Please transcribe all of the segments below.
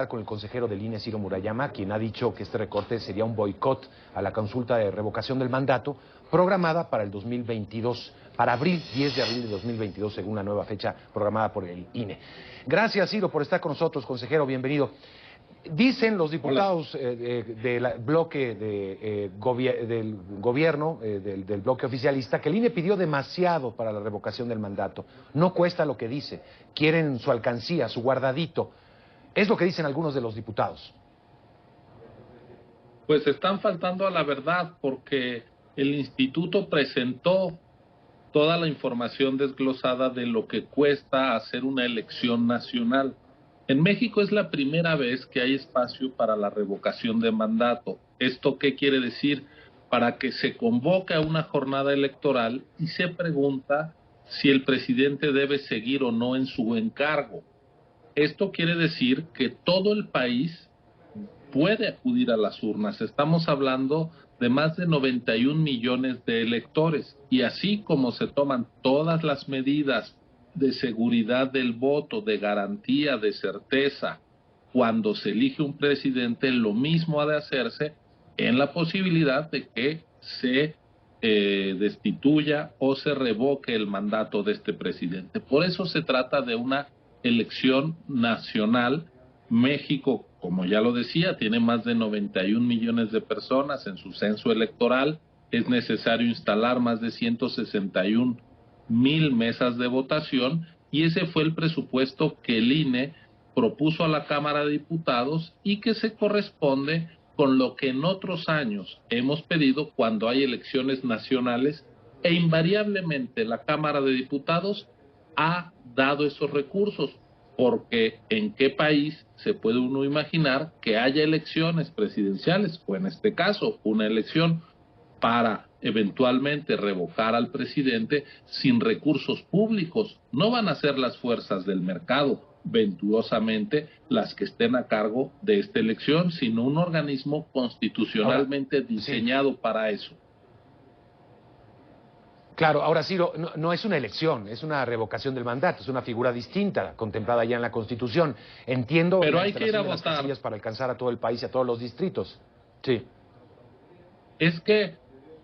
Con el consejero del INE, Ciro Murayama, quien ha dicho que este recorte sería un boicot a la consulta de revocación del mandato programada para el 2022, para abril, 10 de abril de 2022, según la nueva fecha programada por el INE. Gracias, Ciro, por estar con nosotros, consejero, bienvenido. Dicen los diputados del bloque del gobierno, del bloque oficialista, que el INE pidió demasiado para la revocación del mandato. No cuesta lo que dice, quieren su alcancía, su guardadito. Es lo que dicen algunos de los diputados. Pues están faltando a la verdad, porque el instituto presentó toda la información desglosada de lo que cuesta hacer una elección nacional. En México es la primera vez que hay espacio para la revocación de mandato. ¿Esto qué quiere decir? Para que se convoque a una jornada electoral y se pregunta si el presidente debe seguir o no en su encargo. Esto quiere decir que todo el país puede acudir a las urnas. Estamos hablando de más de 91 millones de electores, y así como se toman todas las medidas de seguridad del voto, de garantía, de certeza, cuando se elige un presidente, lo mismo ha de hacerse en la posibilidad de que se destituya o se revoque el mandato de este presidente. Por eso se trata de una elección nacional. México, como ya lo decía, tiene más de 91 millones de personas en su censo electoral. Es necesario instalar más de 161,000 mesas de votación, y ese fue el presupuesto que el INE propuso a la Cámara de Diputados y que se corresponde con lo que en otros años hemos pedido cuando hay elecciones nacionales, e invariablemente la Cámara de Diputados ha dado esos recursos, porque ¿en qué país se puede uno imaginar que haya elecciones presidenciales, o en este caso una elección para eventualmente revocar al presidente, sin recursos públicos? No van a ser las fuerzas del mercado, venturosamente, las que estén a cargo de esta elección, sino un organismo constitucionalmente diseñado para eso. Claro, ahora Ciro, no es una elección, es una revocación del mandato, es una figura distinta, contemplada ya en la Constitución. Entiendo Pero la hay que ir a instalación de las votar. casillas para alcanzar a todo el país y a todos los distritos. Sí. Es que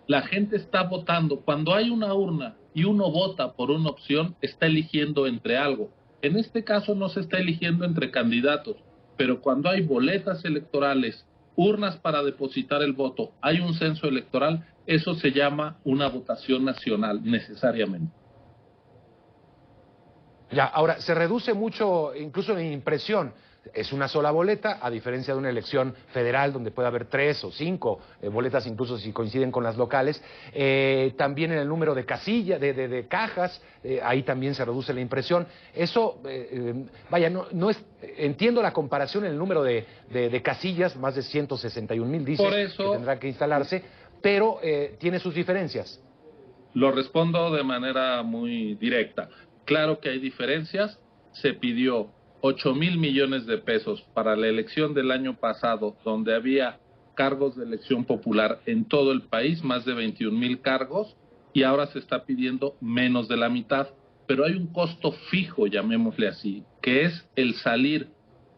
la gente está votando. Cuando hay una urna y uno vota por una opción, está eligiendo entre algo. En este caso no se está eligiendo entre candidatos, pero cuando hay boletas electorales, urnas para depositar el voto, hay un censo electoral, eso se llama una votación nacional, necesariamente. Ya, ahora, se reduce mucho, incluso en impresión. Es una sola boleta, a diferencia de una elección federal donde puede haber 3 o 5 boletas, incluso si coinciden con las locales. También en el número de casillas, de cajas, ahí también se reduce la impresión. Eso, vaya, no es, entiendo la comparación en el número de casillas, más de 161,000 dice Por eso, que tendrá que instalarse, pero tiene sus diferencias. Lo respondo de manera muy directa. Claro que hay diferencias. Se pidió 8,000 millones de pesos para la elección del año pasado, donde había cargos de elección popular en todo el país, más de 21,000 cargos, y ahora se está pidiendo menos de la mitad. Pero hay un costo fijo, llamémosle así, que es el salir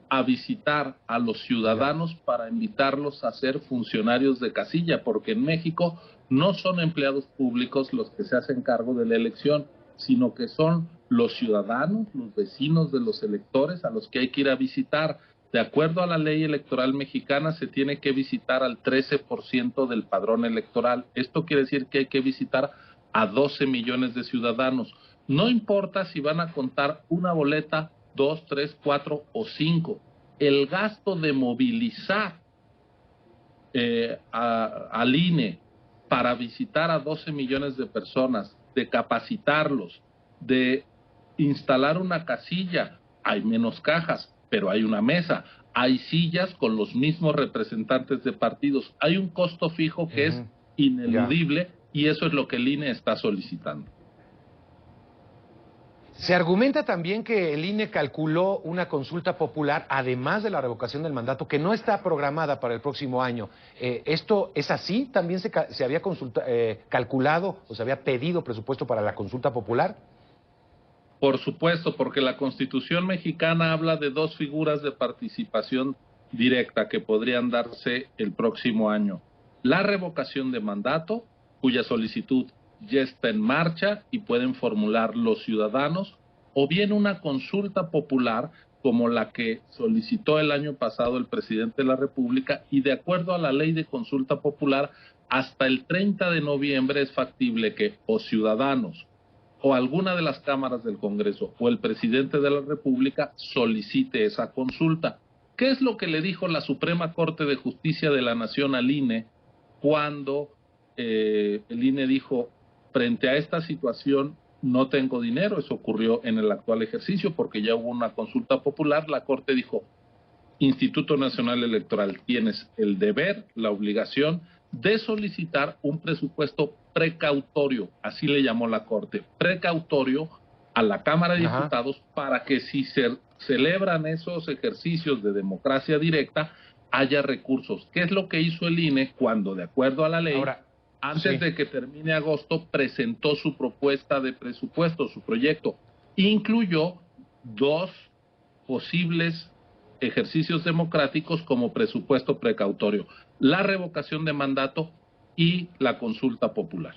a visitar a los ciudadanos para invitarlos a ser funcionarios de casilla, porque en México no son empleados públicos los que se hacen cargo de la elección, sino que son los ciudadanos, los vecinos de los electores a los que hay que ir a visitar. De acuerdo a la ley electoral mexicana, se tiene que visitar al 13% del padrón electoral. Esto quiere decir que hay que visitar a 12 millones de ciudadanos. No importa si van a contar una boleta, 2, 3, 4 o 5. El gasto de movilizar al INE para visitar a 12 millones de personas, de capacitarlos, de instalar una casilla, hay menos cajas, pero hay una mesa, hay sillas con los mismos representantes de partidos, hay un costo fijo que es ineludible, y eso es lo que el INE está solicitando. Se argumenta también que el INE calculó una consulta popular, además de la revocación del mandato, que no está programada para el próximo año. ¿Esto es así? ¿También se había calculado o se había pedido presupuesto para la consulta popular? Por supuesto, porque la Constitución mexicana habla de dos figuras de participación directa que podrían darse el próximo año. La revocación de mandato, cuya solicitud ya está en marcha y pueden formular los ciudadanos, o bien una consulta popular como la que solicitó el año pasado el presidente de la República, y de acuerdo a la ley de consulta popular, hasta el 30 de noviembre es factible que o ciudadanos o alguna de las cámaras del Congreso o el presidente de la República solicite esa consulta. ¿Qué es lo que le dijo la Suprema Corte de Justicia de la Nación al INE cuando el INE dijo, frente a esta situación no tengo dinero? Eso ocurrió en el actual ejercicio porque ya hubo una consulta popular. La Corte dijo, Instituto Nacional Electoral, tienes el deber, la obligación de solicitar un presupuesto precautorio, así le llamó la Corte, precautorio a la Cámara de Diputados, para que si se celebran esos ejercicios de democracia directa, haya recursos. ¿Qué es lo que hizo el INE cuando, de acuerdo a la ley, antes de que termine agosto, presentó su propuesta de presupuesto, su proyecto? Incluyó dos posibles ejercicios democráticos como presupuesto precautorio: la revocación de mandato y la consulta popular.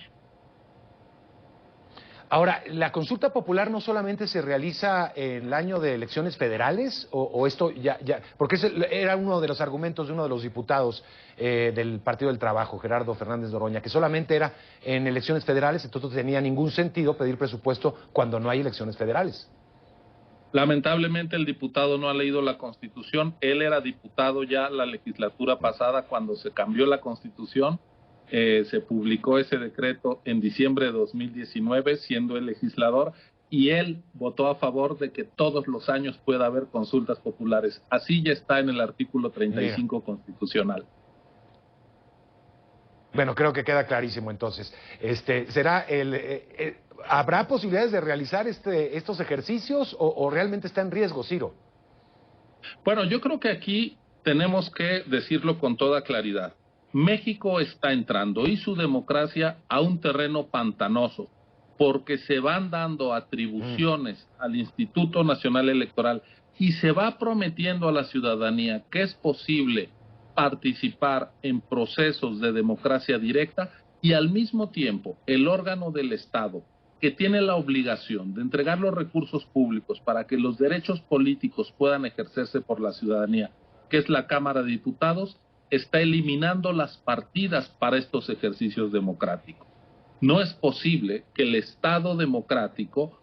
Ahora, ¿la consulta popular no solamente se realiza en el año de elecciones federales? ¿O esto ya porque ese era uno de los argumentos de uno de los diputados del Partido del Trabajo, Gerardo Fernández Noroña, que solamente era en elecciones federales, entonces no tenía ningún sentido pedir presupuesto cuando no hay elecciones federales? Lamentablemente el diputado no ha leído la Constitución. Él era diputado ya la legislatura pasada cuando se cambió la Constitución. Se publicó ese decreto en diciembre de 2019, siendo el legislador, y él votó a favor de que todos los años pueda haber consultas populares. Así ya está en el artículo 35 constitucional. Bueno, creo que queda clarísimo entonces. ¿Será ¿habrá posibilidades de realizar estos ejercicios o realmente está en riesgo, Ciro? Bueno, yo creo que aquí tenemos que decirlo con toda claridad. México está entrando, y su democracia, a un terreno pantanoso, porque se van dando atribuciones al Instituto Nacional Electoral y se va prometiendo a la ciudadanía que es posible participar en procesos de democracia directa, y al mismo tiempo el órgano del Estado, que tiene la obligación de entregar los recursos públicos para que los derechos políticos puedan ejercerse por la ciudadanía, que es la Cámara de Diputados, está eliminando las partidas para estos ejercicios democráticos. No es posible que el Estado democrático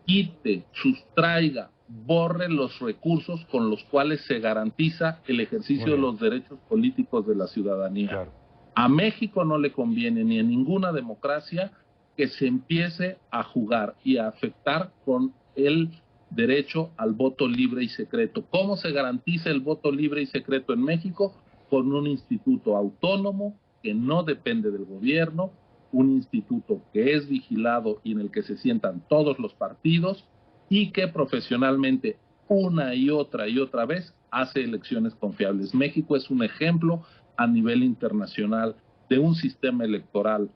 quite, sustraiga, borre los recursos con los cuales se garantiza el ejercicio de los derechos políticos de la ciudadanía. Claro. A México no le conviene, ni a ninguna democracia, que se empiece a jugar y a afectar con el derecho al voto libre y secreto. ¿Cómo se garantiza el voto libre y secreto en México? Con un instituto autónomo que no depende del gobierno, un instituto que es vigilado y en el que se sientan todos los partidos, y que profesionalmente una y otra vez hace elecciones confiables. México es un ejemplo a nivel internacional de un sistema electoral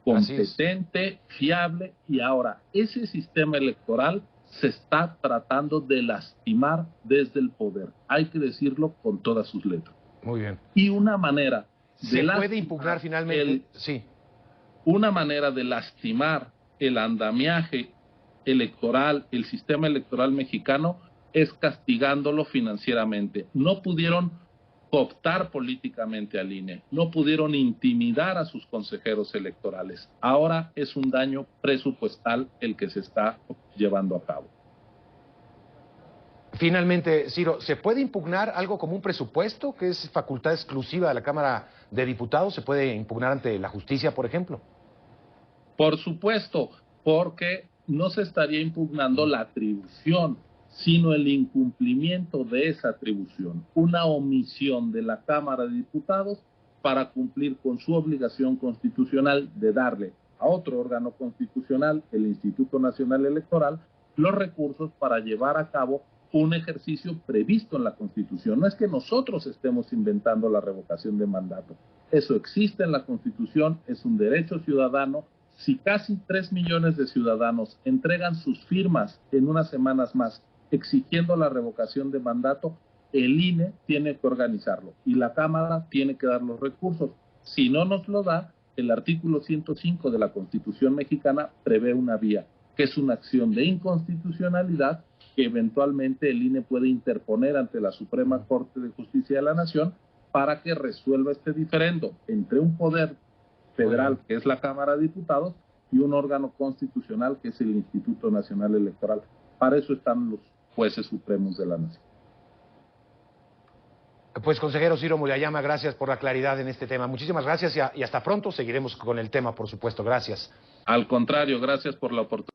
competente, fiable, y ahora ese sistema electoral se está tratando de lastimar desde el poder. Hay que decirlo con todas sus letras. Muy bien. Y una manera de ¿se puede impugnar finalmente? Una manera de lastimar el andamiaje electoral, el sistema electoral mexicano, es castigándolo financieramente. No pudieron cooptar políticamente al INE, no pudieron intimidar a sus consejeros electorales. Ahora es un daño presupuestal el que se está llevando a cabo. Finalmente, Ciro, ¿se puede impugnar algo como un presupuesto, que es facultad exclusiva de la Cámara de Diputados? ¿Se puede impugnar ante la justicia, por ejemplo? Por supuesto, porque no se estaría impugnando la atribución, sino el incumplimiento de esa atribución, una omisión de la Cámara de Diputados para cumplir con su obligación constitucional de darle a otro órgano constitucional, el Instituto Nacional Electoral, los recursos para llevar a cabo un ejercicio previsto en la Constitución. No es que nosotros estemos inventando la revocación de mandato. Eso existe en la Constitución, es un derecho ciudadano, Si casi 3 millones de ciudadanos entregan sus firmas en unas semanas más exigiendo la revocación de mandato, el INE tiene que organizarlo y la Cámara tiene que dar los recursos. Si no nos lo da, el artículo 105 de la Constitución mexicana prevé una vía, que es una acción de inconstitucionalidad que eventualmente el INE puede interponer ante la Suprema Corte de Justicia de la Nación para que resuelva este diferendo entre un poder federal, que es la Cámara de Diputados, y un órgano constitucional, que es el Instituto Nacional Electoral. Para eso están los jueces supremos de la nación. Pues, consejero Ciro Murayama, gracias por la claridad en este tema. Muchísimas gracias y hasta pronto. Seguiremos con el tema, por supuesto. Gracias. Al contrario, gracias por la oportunidad.